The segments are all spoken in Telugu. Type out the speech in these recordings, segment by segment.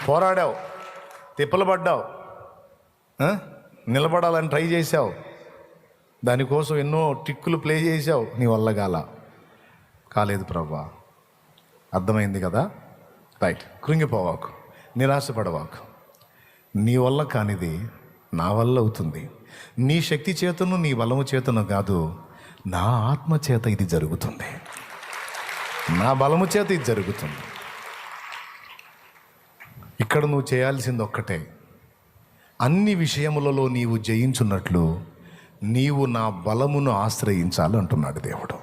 పోరాడావు, తిప్పలు పడ్డావు, నిలబడాలని ట్రై చేశావు, దానికోసం ఎన్నో ట్రిక్కులు ప్లే చేశావు, నీ వల్ల కాలేదు ప్రభా. అర్థమైంది కదా? రైట్. కృంగిపోవాకు, నిరాశపడవాకు. నీ వల్ల కానిది నా వల్ల అవుతుంది. నీ శక్తి చేతను నీ బలము చేతను కాదు, నా ఆత్మ చేత ఇది జరుగుతుంది, నా బలము చేత ఇది జరుగుతుంది. ఇక్కడ నువ్వు చేయాల్సింది ఒక్కటే, అన్ని విషయములలో నీవు జయించున్నట్లు నీవు నా బలమును ఆశ్రయించాలి అంటున్నాడు దేవుడు.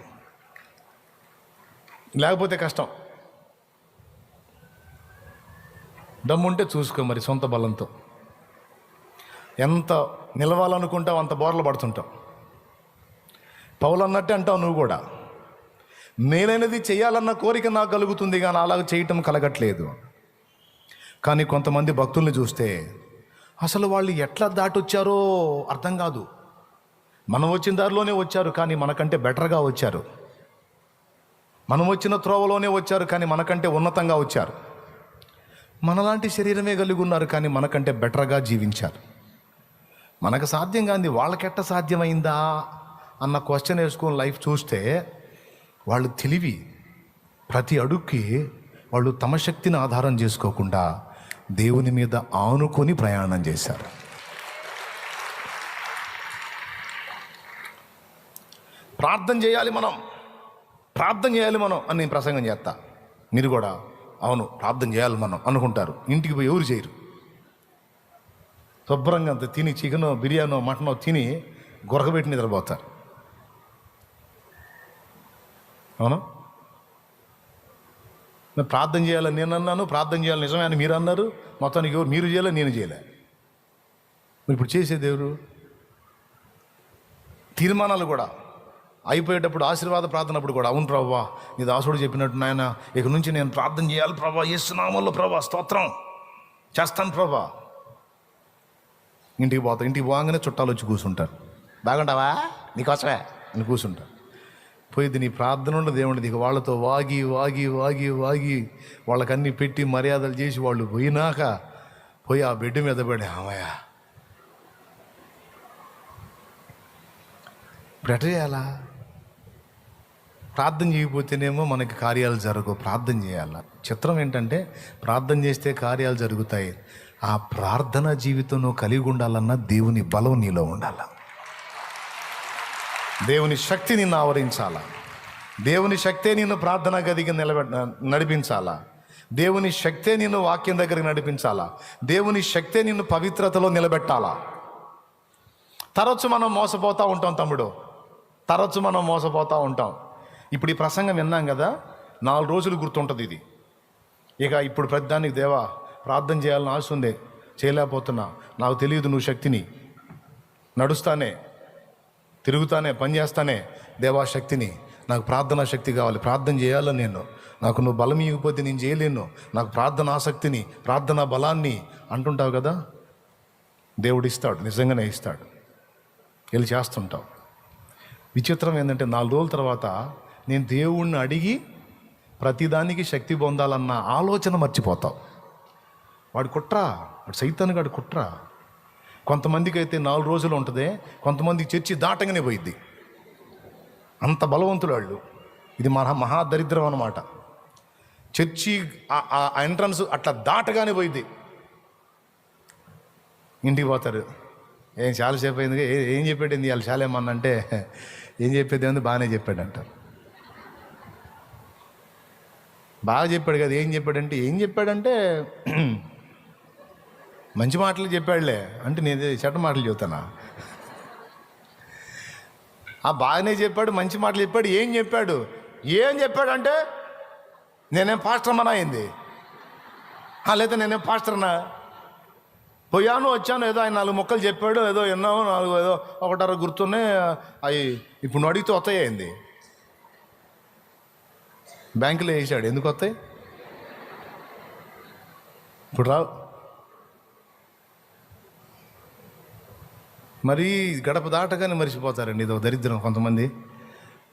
లేకపోతే కష్టం. దమ్ముంటే చూసుకో మరి సొంత బలంతో. ఎంత నిలవాలనుకుంటావు అంత బోర్లు పడుతుంటావు. పౌలు అన్నట్టే అంటావు నువ్వు కూడా, మేలైనది చేయాలన్న కోరిక నాకు కలుగుతుంది కానీ అలాగ చేయటం కలగట్లేదు. కానీ కొంతమంది భక్తుల్ని చూస్తే అసలు వాళ్ళు ఎట్లా దాటొచ్చారో అర్థం కాదు. మనం వచ్చిన దారిలోనే వచ్చారు కానీ మనకంటే బెటర్గా వచ్చారు. మనం వచ్చిన త్రోవలోనే వచ్చారు కానీ మనకంటే ఉన్నతంగా వచ్చారు. మనలాంటి శరీరమే కలిగి ఉన్నారు కానీ మనకంటే బెటర్గా జీవించారు. మనకు సాధ్యం కాంది వాళ్ళకెట్ట సాధ్యమైందా అన్న క్వశ్చన్ వేసుకొని లైఫ్ చూస్తే వాళ్ళు తెలివి, ప్రతి అడుగుకి వాళ్ళు తమ శక్తిని ఆధారం చేసుకోకుండా దేవుని మీద ఆనుకొని ప్రయాణం చేశారు. ప్రార్థన చేయాలి మనం అని నేను ప్రసంగం చేస్తా. మీరు కూడా అవును ప్రార్థన చేయాలి మనం అనుకుంటారు. ఇంటికి పోయి ఎవరు చేయరు. శుభ్రంగా అంత తిని చికెనో బిర్యానో మటనో తిని గొరకబెట్టి నిద్రపోతారు. అవును, నేను ప్రార్థన చేయాలని నేను అన్నాను, ప్రార్థన చేయాలని నిజమే అని మీరు అన్నారు. మొత్తానికి ఎవరు మీరు చేయలే, నేను చేయలే. ఇప్పుడు చేసేది ఎవరు? తీర్మానాలు కూడా అయిపోయేటప్పుడు ఆశీర్వాద ప్రార్థనప్పుడు కూడా, అవును ప్రభా నీ దాసుడు చెప్పినట్టు నాయన ఇక నుంచి నేను ప్రార్థన చేయాలి ప్రభా, యేసునామములో ప్రభా స్తోత్రం చేస్తాను ప్రభా. ఇంటికి పోతా, ఇంటికి పోగానే చుట్టాలు వచ్చి కూర్చుంటారు. బాగుంటావా నీకోసమే అని కూర్చుంటారు. పోయిద్ది నీ ప్రార్థన ఉండదు దేవుడిది. ఇక వాళ్ళతో వాగి వాగి వాగి వాగి వాళ్ళకన్నీ పెట్టి మర్యాదలు చేసి వాళ్ళు పోయినాక పోయి ఆ బెడ్ మీద పడి అమ్మయ్య ఇప్పుడు ఎట్ట చేయాలా? ప్రార్థన చేయకపోతేనేమో మనకి కార్యాలు జరగవు. ప్రార్థన చేయాల. చిత్రం ఏంటంటే ప్రార్థన చేస్తే కార్యాలు జరుగుతాయి. ఆ ప్రార్థన జీవితం కలిగి ఉండాలన్నా దేవుని బలం నీలో ఉండాల. దేవుని శక్తి నిన్ను ఆవరించాలా. దేవుని శక్తే నిన్ను ప్రార్థనా గదికి నడిపించాలా. దేవుని శక్తే నిన్ను వాక్యం దగ్గరికి నడిపించాలా. దేవుని శక్తే నిన్ను పవిత్రతలో నిలబెట్టాలా. తరచు మనం మోసపోతూ ఉంటాం తమ్ముడు, తరచు మనం మోసపోతూ ఉంటాం. ఇప్పుడు ఈ ప్రసంగం విన్నాం కదా, 4 రోజులు గుర్తుంటుంది ఇది. ఇక ఇప్పుడు ప్రతిదానికి దేవా ప్రార్థన చేయాలని ఆశ ఉంది, చేయలేకపోతున్నా, నాకు తెలియదు నువ్వు శక్తిని, నడుస్తానే తిరుగుతానే పనిచేస్తానే, దేవా శక్తిని, నాకు ప్రార్థనా శక్తి కావాలి, ప్రార్థన చేయాలని నేను, నాకు నువ్వు బలం ఇవ్వకపోతే నేను చేయలేను, నాకు ప్రార్థన ఆసక్తిని ప్రార్థనా బలాన్ని అంటుంటావు కదా. దేవుడు ఇస్తాడు, నిజంగానే ఇస్తాడు. వెళ్ళి చేస్తుంటావు. విచిత్రం ఏంటంటే 4 రోజుల తర్వాత నేను దేవుణ్ణి అడిగి ప్రతిదానికి శక్తి పొందాలన్న ఆలోచన మర్చిపోతావు. వాడు సైతాను గాడు కుట్ర. కొంతమందికి అయితే 4 రోజులు ఉంటుంది, కొంతమంది చర్చి దాటంగానే పోయిద్ది. అంత బలవంతులు వాళ్ళు. ఇది మహా దరిద్రం అన్నమాట. చర్చి ఆ ఎంట్రన్స్ అట్లా దాటగానే పోయిద్ది. ఇంటికి పోతారు, ఏం చాలాసేపు అయింది, ఏం చెప్పాడు వాళ్ళు చాలా ఏమన్నంటే, ఏం చెప్పేది ఏముంది బాగానే చెప్పాడు అంటారు. బాగా చెప్పాడు కదా, ఏం చెప్పాడంటే మంచి మాటలు చెప్పాడులే అంటే నేను చెడ్డ మాటలు చెబుతానా? బాగానే చెప్పాడు, మంచి మాటలు చెప్పాడు. ఏం చెప్పాడంటే నేనేం పాస్టర్మనా అయింది, లేదా నేనేం పాస్టర్నా? పోయాను వచ్చాను, ఏదో ఆయన 4 ముక్కలు చెప్పాడు, ఏదో విన్నాము, 4 ఏదో 1 గుర్తున్నాయి. అవి ఇప్పుడు నువ్వు అడిగితే వస్తాయి. అయింది బ్యాంకులో వేసాడు, ఎందుకు వస్తాయి ఇప్పుడు రావు. మరి గడప దాటగానే మర్చిపోతారండి. ఇది దరిద్రం. కొంతమంది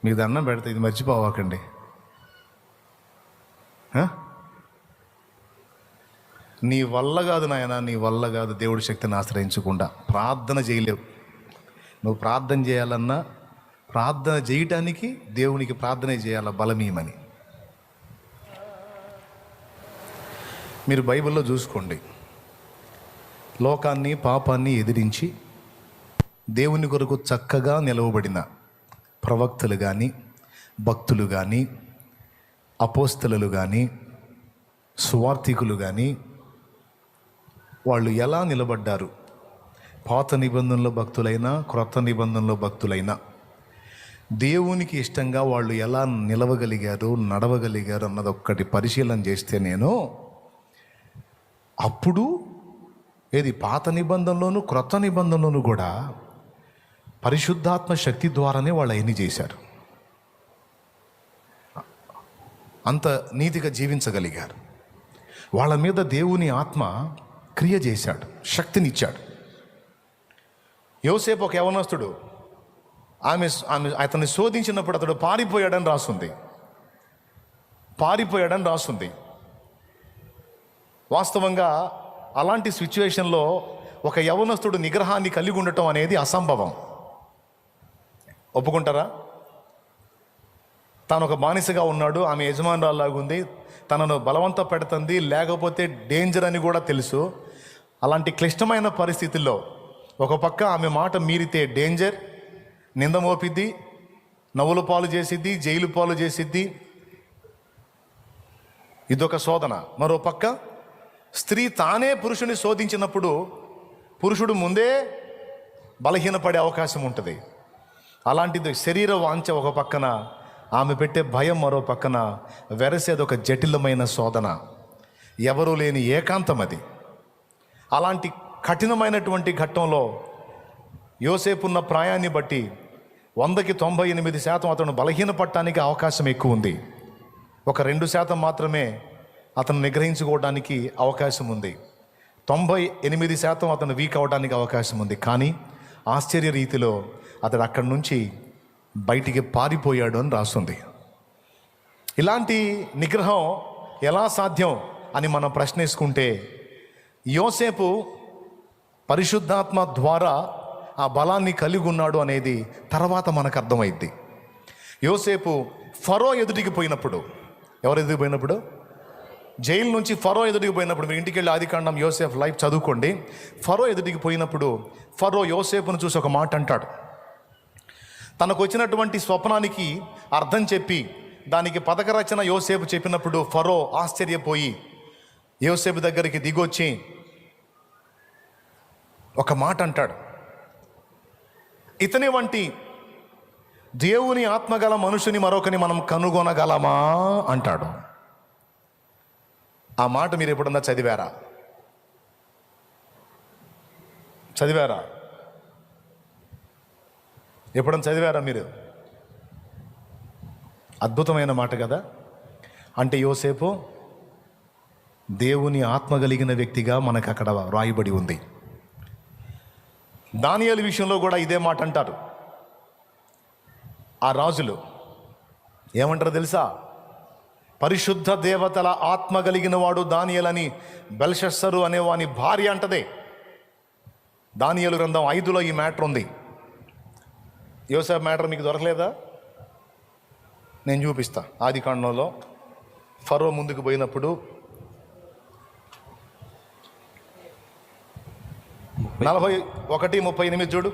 మీకు దండం పెడితే ఇది మర్చిపోవాకండి. నీ వల్ల కాదు నాయన, నీ వల్ల కాదు, దేవుడి శక్తిని ఆశ్రయించకుండా ప్రార్థన చేయలేవు. నువ్వు ప్రార్థన చేయాలన్నా ప్రార్థన చేయటానికి దేవునికి ప్రార్థన చేయాల బలమీయమని. మీరు బైబిల్లో చూసుకోండి, లోకాన్ని పాపాన్ని ఎదిరించి దేవుని కొరకు చక్కగా నిలవబడిన ప్రవక్తలు కానీ, భక్తులు కానీ, అపోస్తలులు కానీ, సువార్థికులు కానీ వాళ్ళు ఎలా నిలబడ్డారు? పాత నిబంధనలో భక్తులైనా క్రొత్త నిబంధనలో భక్తులైనా దేవునికి ఇష్టంగా వాళ్ళు ఎలా నిలవగలిగారు, నడవగలిగారు అన్నది ఒక్కటి పరిశీలన చేస్తే నేను అప్పుడు ఏది పాత నిబంధనలోను క్రొత్త నిబంధనలోను కూడా పరిశుద్ధాత్మ శక్తి ద్వారానే వాళ్ళు అవన్నీ చేశారు. అంత నీతిగా జీవించగలిగారు. వాళ్ళ మీద దేవుని ఆత్మ క్రియ చేశాడు, శక్తినిచ్చాడు. యోసేపు ఒక యవనస్తుడు, ఆమె అతన్ని శోధించినప్పుడు అతడు పారిపోయాడని రాస్తుంది. వాస్తవంగా అలాంటి సిచ్యువేషన్లో ఒక యవనస్తుడు నిగ్రహాన్ని కలిగి ఉండటం అనేది అసంభవం. ఒప్పుకుంటారా? తాను ఒక బానిసగా ఉన్నాడు, ఆమె యజమానురాల్లాగుంది, తనను బలవంత పెడుతుంది, లేకపోతే డేంజర్ అని కూడా తెలుసు. అలాంటి క్లిష్టమైన పరిస్థితుల్లో ఒక పక్క ఆమె మాట మీరితే డేంజర్, నింద మోపిద్ది, నవ్వుల పాలు చేసిద్ది, జైలు పాలు చేసిద్ది, ఇదొక శోధన. మరో పక్క స్త్రీ తానే పురుషుని శోధించినప్పుడు పురుషుడు ముందే బలహీనపడే అవకాశం ఉంటుంది. అలాంటిది శరీర వాంఛ ఒక పక్కన, ఆమె పెట్టే భయం మరో పక్కన, వెరసేది ఒక జటిలమైన శోధన, ఎవరూ లేని ఏకాంతం అది. అలాంటి కఠినమైనటువంటి ఘట్టంలో యోసేపు ఉన్న ప్రాయాన్ని బట్టి 100కి 98% అతను బలహీనపడటానికి అవకాశం ఎక్కువ ఉంది. ఒక 2% మాత్రమే అతను నిగ్రహించుకోవడానికి అవకాశం ఉంది. 98% అతను వీక్ అవడానికి అవకాశం ఉంది. కానీ ఆశ్చర్య రీతిలో అతడు అక్కడి నుంచి బయటికి పారిపోయాడు అని రాస్తుంది. ఇలాంటి నిగ్రహం ఎలా సాధ్యం అని మనం ప్రశ్నించుకుంటే, యోసేపు పరిశుద్ధాత్మ ద్వారా ఆ బలాన్ని కలిగి ఉన్నాడు అనేది తర్వాత మనకు అర్థమైద్ది. యోసేపు ఫరో ఎదుటికి పోయినప్పుడు, ఎవరు ఎదుటికి పోయినప్పుడు? జైలు నుంచి ఫరో ఎదుటికి పోయినప్పుడు, మీరు ఇంటికి వెళ్ళి ఆదికాండం యోసేపు లైఫ్ చదువుకోండి. ఫరో ఎదుటికి పోయినప్పుడు ఫరో యోసేపును చూసి ఒక మాట అంటాడు. తనకు వచ్చినటువంటి స్వప్నానికి అర్థం చెప్పి దానికి పథక రచన యోసేపు చెప్పినప్పుడు ఫరో ఆశ్చర్యపోయి యోసేపు దగ్గరికి దిగొచ్చి ఒక మాట అంటాడు. ఇతని వంటి దేవుని ఆత్మగల మనుషుని మరొకని మనం కనుగొనగలమా అంటాడు. ఆ మాట మీరు ఎప్పుడన్నా చదివారా? ఎప్పుడన్నా చదివారా మీరు? అద్భుతమైన మాట కదా. అంటే యోసేపు దేవుని ఆత్మ కలిగిన వ్యక్తిగా మనకు అక్కడ రాయబడి ఉంది. దానియేలు విషయంలో కూడా ఇదే మాట అంటారు. ఆ రాజులు ఏమంటారో తెలుసా? పరిశుద్ధ దేవతల ఆత్మ కలిగిన వాడు దానియేలని బెల్షస్సరు అనేవాని భార్య అంటదే. దానియేలు గ్రంథం 5లో ఈ మ్యాటర్ ఉంది. యోసేపు మ్యాటర్ మీకు దొరకలేదా? నేను చూపిస్తా. ఆదికాండంలో ఫరో ముందుకు పోయినప్పుడు 41:38 చూడు.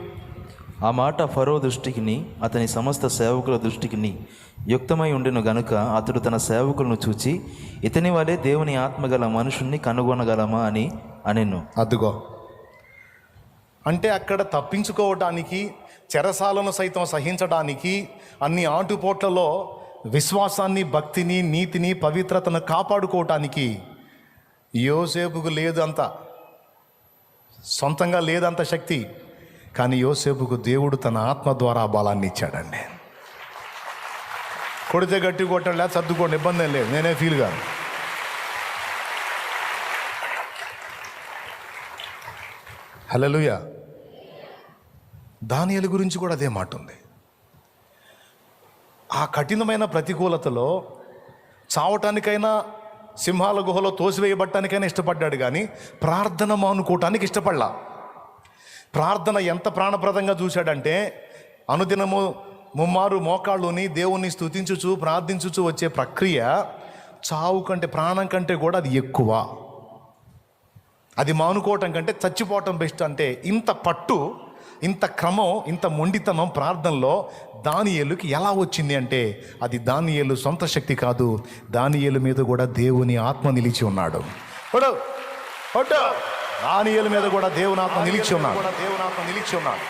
ఆ మాట ఫరో దృష్టికిని అతని సమస్త సేవకుల దృష్టికిని యుక్తమై ఉండెను గనుక అతడు తన సేవకులను చూచి ఇతని వలె దేవుని ఆత్మగల మనుషుణ్ణి కనుగొనగలమా అని అనెను. అదుగో, అంటే అక్కడ తప్పించుకోవటానికి, చెరసాలను సైతం సహించడానికి, అన్ని ఆటుపోట్లలో విశ్వాసాన్ని, భక్తిని, నీతిని, పవిత్రతను కాపాడుకోవటానికి యోసేపుకు లేదు అంత, సొంతంగా లేదంత శక్తి. కానీ యోసేపుకు దేవుడు తన ఆత్మ ద్వారా బలాన్ని ఇచ్చాడండి. కొడితే గట్టి కొట్టండి, లేదా సర్దుకోండి, ఇబ్బంది ఏం లేదు, నేనే ఫీల్ కాదు. హల్లెలూయా. దానియేలు గురించి కూడా అదే మాట ఉంది. ఆ కఠినమైన ప్రతికూలతలో చావటానికైనా సింహాల గుహలో తోసివేయబట్టానికైనా ఇష్టపడ్డాడు, కానీ ప్రార్థన మానుకోవటానికి ఇష్టపడలా. ప్రార్థన ఎంత ప్రాణప్రదంగా చూశాడంటే, అనుదినము ముమ్మారు మోకాళ్ళుని దేవుణ్ణి స్తుతించుచు ప్రార్థించుచు వచ్చే ప్రక్రియ చావు కంటే, ప్రాణం కంటే కూడా అది ఎక్కువ. అది మానుకోవటం కంటే చచ్చిపోవటం బెస్ట్. అంటే ఇంత పట్టు, ఇంత క్రమం, ఇంత మొండితనం ప్రార్థనలో దానియేలుకి ఎలా వచ్చింది అంటే, అది దానియేలు సొంత శక్తి కాదు, దానియేలు మీద కూడా దేవుని ఆత్మ నిలిచి ఉన్నాడు. దానియేలు మీద కూడా దేవుని ఆత్మ నిలిచి ఉన్నాడు.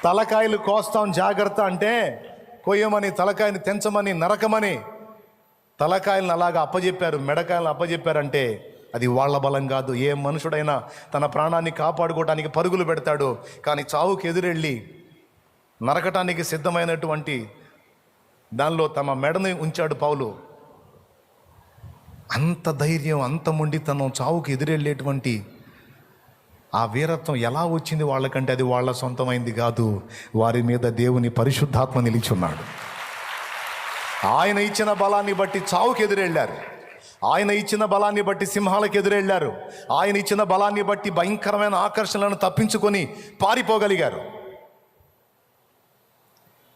తలకాయలు కోస్తాం జాగ్రత్త అంటే, కొయ్యమని, తలకాయని తెంచమని, నరకమని తలకాయలను అలాగా అప్పజెప్పారు, మెడకాయలను అప్పజెప్పారంటే అది వాళ్ళ బలం కాదు. ఏ మనుషుడైనా తన ప్రాణాన్ని కాపాడుకోవడానికి పరుగులు పెడతాడు, కానీ చావుకి ఎదురెళ్ళి నరకటానికి సిద్ధమైనటువంటి దానిలో తమ మెడని ఉంచాడు పౌలు. అంత ధైర్యం, అంత మొండితనం, చావుకి ఎదురెళ్ళేటువంటి ఆ వీరత్వం ఎలా వచ్చింది వాళ్ళకంటే అది వాళ్ళ సొంతమైంది కాదు. వారి మీద దేవుని పరిశుద్ధాత్మ నిలిచున్నాడు. ఆయన ఇచ్చిన బలాన్ని బట్టి చావుకి ఎదురెళ్ళారు, ఆయన ఇచ్చిన బలాన్ని బట్టి సింహాలకు ఎదురెళ్ళారు, ఆయన ఇచ్చిన బలాన్ని బట్టి భయంకరమైన ఆకర్షణలను తప్పించుకొని పారిపోగలిగారు.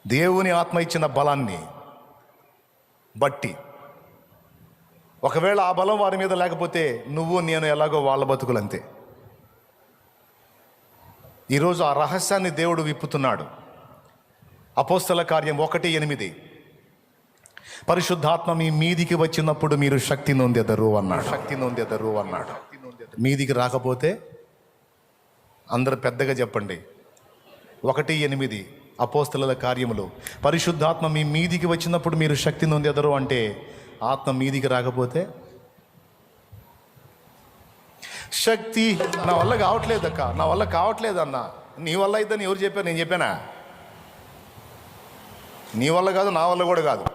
దేవుని ఆత్మ ఇచ్చిన బలాన్ని బట్టి. ఒకవేళ ఆ బలం వారి మీద లేకపోతే నువ్వు నేను ఎలాగో వాళ్ళ బతుకులంతే. ఈరోజు ఆ రహస్యాన్ని దేవుడు విప్పుతున్నాడు. అపోస్తల కార్యం 1:8, పరిశుద్ధాత్మ మీ మీదికి వచ్చినప్పుడు మీరు శక్తి నొందెదరు అన్నాడు. మీదికి రాకపోతే అందరు పెద్దగా చెప్పండి. 1:8 అపోస్తలుల కార్యములు, పరిశుద్ధాత్మ మీ మీదికి వచ్చినప్పుడు మీరు శక్తి నొందెదరు అంటే, ఆత్మ మీదికి రాకపోతే శక్తి నా వల్ల కావట్లేదక్క, నా వల్ల కావట్లేదన్నా. నీ వల్ల అయిద్దని ఎవరు చెప్పారు? నేను చెప్పానా? నీ వల్ల కాదు, నా వల్ల కూడా కాదు.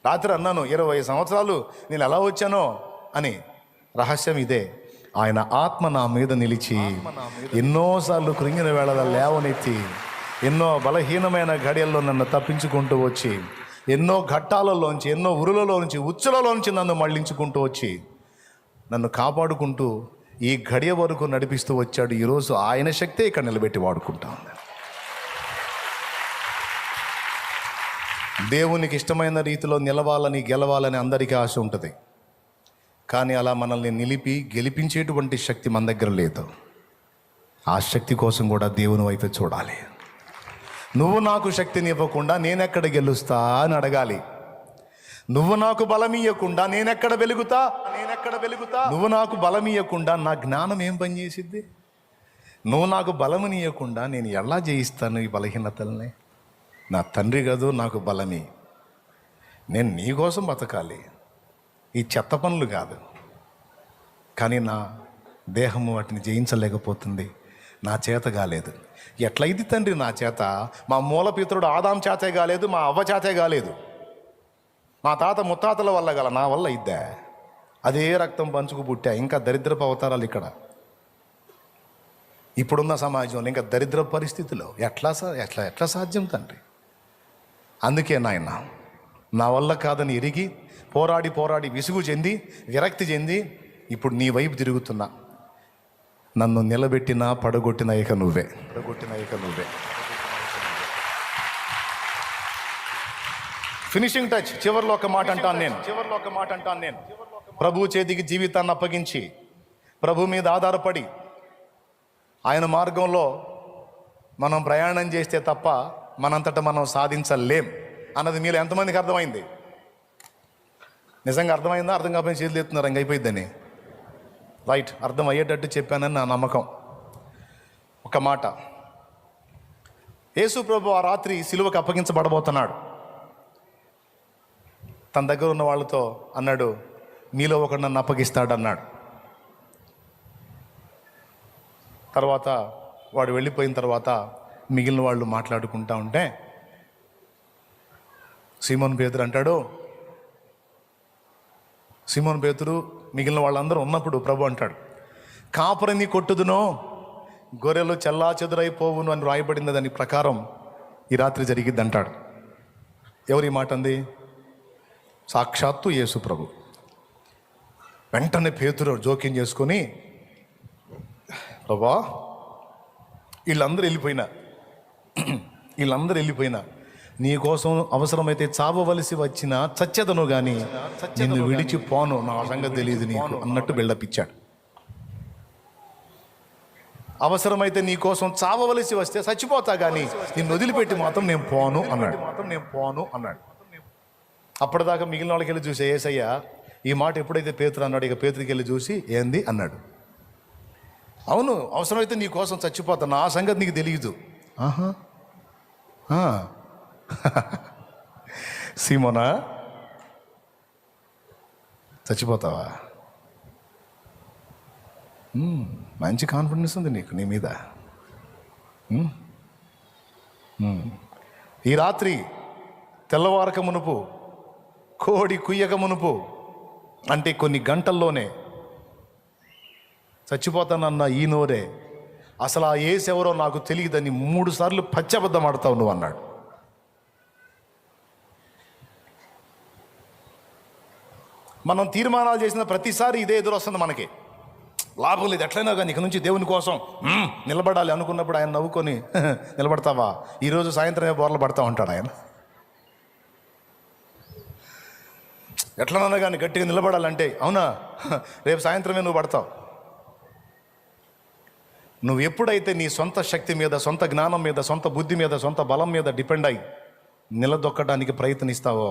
రాత్రి అన్నాను 20 సంవత్సరాలు నేను ఎలా వచ్చానో అని. రహస్యం ఇదే, ఆయన ఆత్మ నా మీద నిలిచి ఎన్నోసార్లు కృంగిన వేళ లేవనెత్తి, ఎన్నో బలహీనమైన ఘడియల్లో నన్ను తప్పించుకుంటూ వచ్చి, ఎన్నో ఘట్టాలలోంచి, ఎన్నో ఉరులలోంచి, ఉచ్చులలోంచి నన్ను మళ్ళించుకుంటూ వచ్చి, నన్ను కాపాడుకుంటూ ఈ ఘడియ వరకు నడిపిస్తూ వచ్చాడు. ఈరోజు ఆయన శక్తే ఇక్కడ నిలబెట్టి వాడుకుంటా ఉంది. దేవునికి ఇష్టమైన రీతిలో నిలవాలని, గెలవాలని అందరికీ ఆశ ఉంటుంది, కానీ అలా మనల్ని నిలిపి గెలిపించేటువంటి శక్తి మన దగ్గర లేదు. ఆ శక్తి కోసం కూడా దేవుని వైపు చూడాలి. నువ్వు నాకు శక్తిని ఇవ్వకుండా నేనెక్కడ గెలుస్తా అని అడగాలి. నువ్వు నాకు బలం ఇవ్వకుండా నేనెక్కడ వెలుగుతా. నువ్వు నాకు బలం ఇవ్వకుండా నా జ్ఞానం ఏం పనిచేసిద్ది? నువ్వు నాకు బలముని ఇవ్వకుండా నేను ఎలా జయిస్తాను ఈ బలహీనతల్ని? నా తండ్రి కాదు నాకు బలమి. నేను నీ కోసం బతకాలి, ఈ చెత్త పనులు కాదు. కానీ నా దేహము వాటిని జయించలేకపోతుంది, నా చేత కాలేదు. ఎట్లయితే తండ్రి నా చేత? మా మూలపితరుడు ఆదాం చేతే కాలేదు, మా అవ్వ చేతే కాలేదు, మా తాత ముత్తాతల వల్ల గల, నా వల్ల ఇద్దా? అదే రక్తం పంచుకు పుట్టా. ఇంకా దరిద్రపు అవతారాలు ఇక్కడ. ఇప్పుడున్న సమాజంలో ఇంకా దరిద్ర పరిస్థితిలో ఎట్లా సాధ్యం తండ్రి? అందుకే నాయన, నా వల్ల కాదని ఎరిగి పోరాడి విసుగు చెంది, విరక్తి చెంది ఇప్పుడు నీ వైపు తిరుగుతున్నా. నన్ను నిలబెట్టినా పడగొట్టిన ఇక నువ్వే. ఫినిషింగ్ టచ్, చివరిలో ఒక మాట అంటాను నేను. ప్రభువు చేతికి జీవితాన్ని అప్పగించి, ప్రభు మీద ఆధారపడి ఆయన మార్గంలో మనం ప్రయాణం చేస్తే తప్ప మనంతటా మనం సాధించలేం అన్నది మీలో ఎంతమందికి అర్థమైంది? నిజంగా అర్థమైందా? అర్థం కాకపోయిన చేతులు ఎత్తున్నారు, ఇంక అయిపోయిద్దని. రైట్, అర్థం అయ్యేటట్టు చెప్పానని నా నమ్మకం. ఒక మాట, యేసు ప్రభు ఆ రాత్రి సిలువకు అప్పగించబడబోతున్నాడు. తన దగ్గర ఉన్న వాళ్ళతో అన్నాడు, మీలో ఒకడు నన్ను అప్పగిస్తాడు అన్నాడు. తర్వాత వాడు వెళ్ళిపోయిన తర్వాత మిగిలిన వాళ్ళు మాట్లాడుకుంటా ఉంటే సీమోన్ పేతురు అంటాడు, సీమోన్ పేతురు మిగిలిన వాళ్ళందరూ ఉన్నప్పుడు ప్రభు అంటాడు, కాపరిని కొట్టుదునో గొర్రెలు చెల్లా చెదురైపోవును అని రాయబడింది. దాని ప్రకారం ఈ రాత్రి జరిగిద్ది అంటాడు. ఎవరి మాట అంది? సాక్షాత్తు యేసు ప్రభు. వెంటనే పేతురు జోక్యం చేసుకొని, ప్రభా వీళ్ళందరూ వెళ్ళిపోయినా నీ కోసం అవసరమైతే చావవలసి వచ్చినా చచ్చేదను కానీ నిన్ను విడిచి పోను, నా సంగతి తెలియదు నీకు అన్నట్టు బిల్డపిచ్చాడు. అవసరమైతే నీ కోసం చావవలసి వస్తే చచ్చిపోతా కానీ నిన్ను వదిలిపెట్టి మాత్రం నేను పోను అన్నాడు. అప్పటిదాకా మిగిలిన వాళ్ళకి వెళ్ళి చూసి, యేసయ్య ఈ మాట ఎప్పుడైతే పేతురు అన్నాడు, ఇక పేతురికి వెళ్ళి చూసి ఏంది అన్నాడు. అవును, అవసరమైతే నీ కోసం చచ్చిపోతా, నా సంగతి నీకు తెలియదు. సీమోనా, చచ్చిపోతావా? మంచి కాన్ఫిడెన్స్ ఉంది నీకు నీ మీద. ఈ రాత్రి తెల్లవారక మునుపు, కోడి కుయ్యక మునుపు, అంటే కొన్ని గంటల్లోనే చచ్చిపోతానన్న ఈ నోరే అసలు ఆ యేసు ఎవరో నాకు తెలియదని 3 సార్లు పచ్చబద్ధం ఆడతావు నువ్వు అన్నాడు. మనం తీర్మానాలు చేసిన ప్రతిసారి ఇదే ఎదురొస్తుంది మనకి. లాభం లేదు, ఎట్లయినా కానీ ఇక నుంచి దేవుని కోసం నిలబడాలి అనుకున్నప్పుడు ఆయన నవ్వుకొని, నిలబడతావా? ఈరోజు సాయంత్రమే బోర్లు పడతా ఉంటాడు ఆయన. ఎట్లనన్నా కానీ గట్టిగా నిలబడాలంటే, అవునా రేపు సాయంత్రమే నువ్వు పడతావు. నువ్వు ఎప్పుడైతే నీ సొంత శక్తి మీద, సొంత జ్ఞానం మీద, సొంత బుద్ధి మీద, సొంత బలం మీద డిపెండ్ అయి నిలదొక్కడానికి ప్రయత్నిస్తావో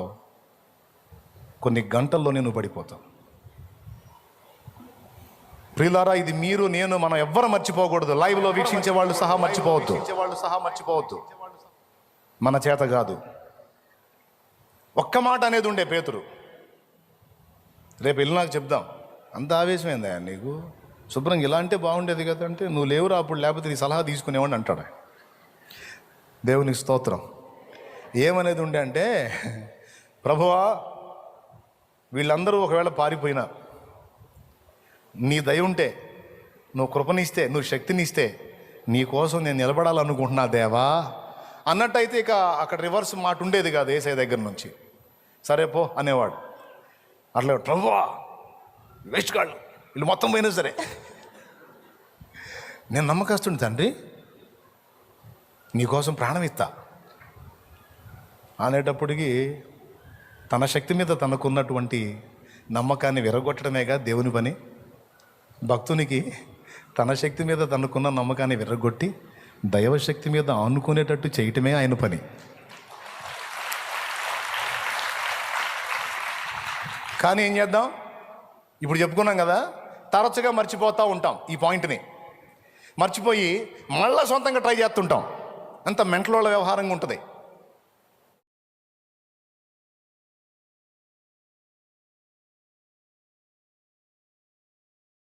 కొన్ని గంటల్లోనే నువ్వు పడిపోతావు. ప్రియులారా, ఇది మీరు నేను మనం ఎవ్వరు మర్చిపోకూడదు. లైవ్లో వీక్షించే వాళ్ళు సహా మర్చిపోవద్దు. మన చేత కాదు. ఒక్క మాట అనేది ఉండే పేతురు, రేపు వెళ్ళి నాకు చెప్దాం. అంత ఆవేశమైందా నీకు? శుభ్రంగా ఇలా అంటే బాగుండేది కదా అంటే, నువ్వు లేవురా అప్పుడు, లేకపోతే నీ సలహా తీసుకునేవాడిని అంటాడు. దేవునికి స్తోత్రం. ఏమనేది ఉండే అంటే, ప్రభువా వీళ్ళందరూ ఒకవేళ పారిపోయినా నీ దయ ఉంటే, నువ్వు కృపనిస్తే, నువ్వు శక్తినిస్తే నీ కోసం నేను నిలబడాలనుకుంటున్నా దేవా అన్నట్టయితే ఇక అక్కడ రివర్స్ మాట ఉండేది కాదు యేసయ్య దగ్గర నుంచి. సరే పో అనేవాడు. అట్లా ప్రభువా వేస్ట్ కాళ్ళు వీళ్ళు మొత్తం పోయినా సరే నేను నమ్మకస్తుని తండ్రి, నీకోసం ప్రాణం ఇస్తా అనేటప్పటికీ తన శక్తి మీద తనకున్నటువంటి నమ్మకాన్ని విరగొట్టడమేగా దేవుని పని. భక్తునికి తన శక్తి మీద తనకున్న నమ్మకాన్ని విరగొట్టి దైవశక్తి మీద ఆనుకునేటట్టు చేయటమే ఆయన పని. కానీ ఏం చేద్దాం, ఇప్పుడు చెప్పుకున్నాం కదా, తరచుగా మర్చిపోతూ ఉంటాం ఈ పాయింట్ని. మర్చిపోయి మళ్ళీ సొంతంగా ట్రై చేస్తుంటాం. అంత మెంటలోళ్ళ వ్యవహారంగా ఉంటుంది.